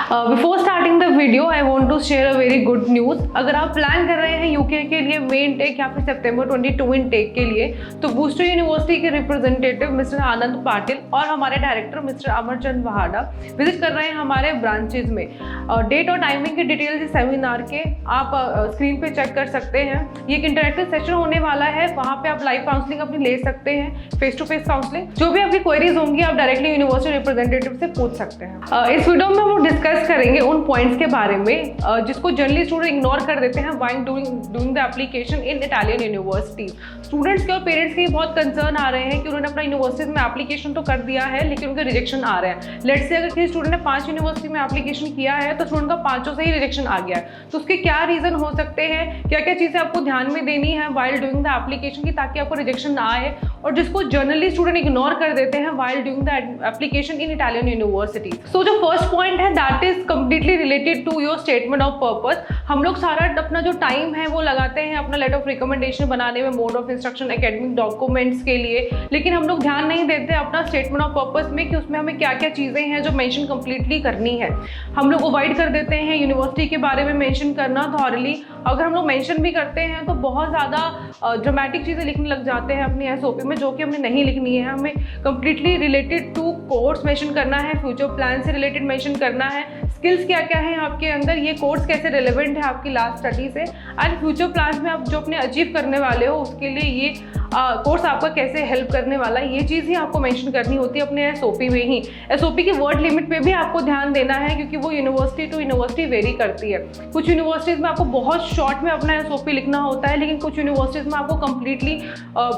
Before starting the video I want to share a very good news. अगर आप plan कर रहे हैं यूके के लिए मे इनटेक या फिर सितंबर 22 इनटेक के लिए, तो बूस्टर यूनिवर्सिटी के रिप्रेजेंटेटिव मिस्टर आनंद पाटिल और हमारे डायरेक्टर मिस्टर अमरचंद वहाडा विजिट कर रहे हैं हमारे ब्रांचेज में। डेट और टाइमिंग के डिटेल्स इस सेमिनार के आप स्क्रीन पे चेक कर सकते हैं। ये एक इंटरेक्टिव सेशन होने वाला है, वहाँ पे आप लाइव काउंसलिंग अपनी ले सकते हैं, फेस टू फेस काउंसलिंग। जो भी आपकी क्वेरीज होंगी आप डायरेक्टली यूनिवर्सिटी रिप्रेजेंटेटिव से पूछ सकते हैं। इस वीडियो में हम डिस्कस करेंगे उन पॉइंट्स के बारे में जिसको जनरली स्टूडेंट इग्नोर कर देते हैं while doing the application in Italian university. Students के और पेरेंट्स के बहुत कंसर्न आ रहे हैं कि उन्होंने अपना यूनिवर्सिटी में एप्लीकेशन तो कर दिया है लेकिन उनका रिजेक्शन आ रहा है। लेट्स से अगर किसी स्टूडेंट ने 5 यूनिवर्सिटी में एप्लीकेशन किया है तो स्टूडेंट का 5 से ही रिजेक्शन आ गया है, तो उसके क्या रीजन हो सकते हैं, क्या क्या चीजें आपको ध्यान में देनी है व्हाइल डूइंग द एप्लीकेशन की, ताकि आपको रिजेक्शन ना आए, और जिसको जनरली स्टूडेंट इग्नोर कर देते हैं while doing the application in Italian university. So जो फर्स्ट पॉइंट है that is completely related to your statement of purpose. हम लोग सारा अपना जो टाइम है वो लगाते हैं अपना लेटर ऑफ रिकमेंडेशन बनाने में, mode of instruction, academic documents के लिए, लेकिन हम लोग ध्यान नहीं देते अपना स्टेटमेंट ऑफ पर्पस में कि उसमें हमें क्या क्या चीज़ें हैं जो मेंशन कंप्लीटली करनी है। हम लोग अवॉइड कर देते हैं यूनिवर्सिटी के बारे में मेंशन करना थॉरली। अगर हम लोग मेंशन भी करते हैं तो बहुत ज़्यादा ड्रामेटिक चीज़ें लिखने लग जाते हैं अपनी एसओपी में, जो कि हमें नहीं लिखनी है। हमें completely related to course mention करना है, फ्यूचर प्लान से रिलेटेड मेंशन करना है, स्किल्स क्या क्या है आपके अंदर, ये कोर्स कैसे रिलेवेंट है आपकी लास्ट स्टडी से, एंड फ्यूचर प्लान्स में आप जो अपने अचीव करने वाले हो उसके लिए ये कोर्स आपका कैसे हेल्प करने वाला है, ये चीज़ ही आपको मेंशन करनी होती है अपने एसओपी में ही। एसओपी की वर्ड लिमिट पे भी आपको ध्यान देना है क्योंकि वो यूनिवर्सिटी टू यूनिवर्सिटी वेरी करती है। कुछ यूनिवर्सिटीज़ में आपको बहुत शॉर्ट में अपना एसओपी लिखना होता है, लेकिन कुछ यूनिवर्सिटीज़ में आपको कंप्लीटली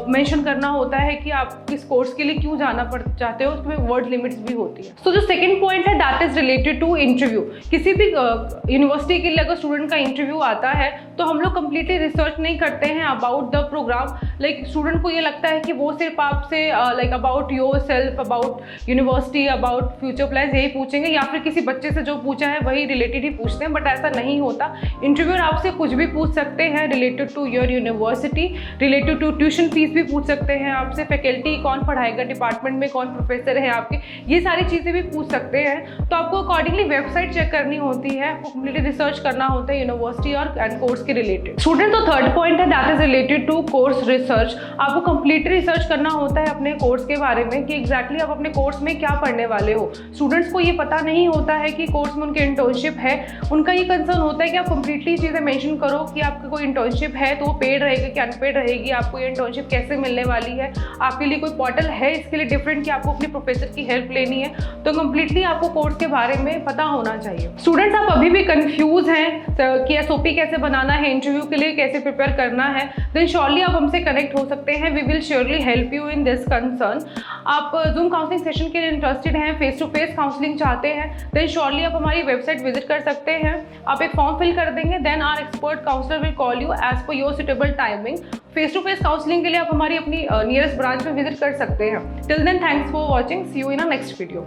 मेंशन करना होता है कि आप किस कोर्स के लिए क्यों जाना चाहते हो, उसमें वर्ड लिमिट्स भी होती है। तो जो सेकेंड पॉइंट है that is related to interview. किसी भी यूनिवर्सिटी के लिए अगर स्टूडेंट का इंटरव्यू आता है तो हम लोग कंप्लीटली रिसर्च नहीं करते हैं about the program. Like student को ये लगता है कि वो सिर्फ आपसे like about yourself, about university, about future plans यही पूछेंगे, या फिर किसी बच्चे से जो पूछा है वही रिलेटेड ही पूछते हैं, बट ऐसा नहीं होता। इंटरव्यूअर आपसे कुछ भी पूछ सकते हैं related to your university, related to tuition fees भी पूछ सकते हैं आपसे, फैकल्टी कौन पढ़ाएगा, डिपार्टमेंट में कौन प्रोफेसर है आपके, ये सारी चीज़ें भी पूछ सकते हैं। तो आपको अकॉर्डिंगली वेबसाइट चेक करनी होती है, आपको कंप्लीटली रिसर्च करना होता है यूनिवर्सिटी और कोर्स के रिलेटेड। स्टूडेंट तो थर्ड पॉइंट है that is related to course research. आपको कंप्लीटली रिसर्च करना होता है अपने कोर्स के बारे में कि एग्जैक्टली आप अपने कोर्स में क्या पढ़ने वाले हो। स्टूडेंट्स को ये पता नहीं होता है कि कोर्स में उनके इंटर्नशिप है। उनका ये कंसर्न होता है कि आप कंप्लीटली चीज़ें मेंशन करो कि आपका कोई इंटर्नशिप है तो वो पेड रहेगा कि अनपेड रहेगी, आपको ये इंटर्नशिप कैसे मिलने वाली है, आपके लिए कोई पोर्टल है इसके लिए डिफरेंट कि आपको अपने प्रोफेसर की हेल्प लेनी है। तो कंप्लीटली आपको कोर्स के बारे में पता होना चाहिए। स्टूडेंट्स आप अभी भी कंफ्यूज हैं कि एसओपी कैसे बनाना है, इंटरव्यू के लिए कैसे प्रिपेयर करना है, देन श्योरली आप हमसे कनेक्ट हो सकते हैं। We will surely help you in this concern. आप जूम काउंसलिंग सेशन के लिए इंटरेस्टेड हैं, फेस टू फेस काउंसलिंग चाहते हैं, देन श्योरली आप हमारी वेबसाइट विजिट कर सकते हैं। आप एक फॉर्म फिल कर देंगे, then our expert counsellor will call you as per your suitable timing. Face to face counselling के लिए आप हमारी अपनी नियरेस्ट ब्रांच में विजिट कर सकते हैं। Till then thanks for watching, see you in a next video.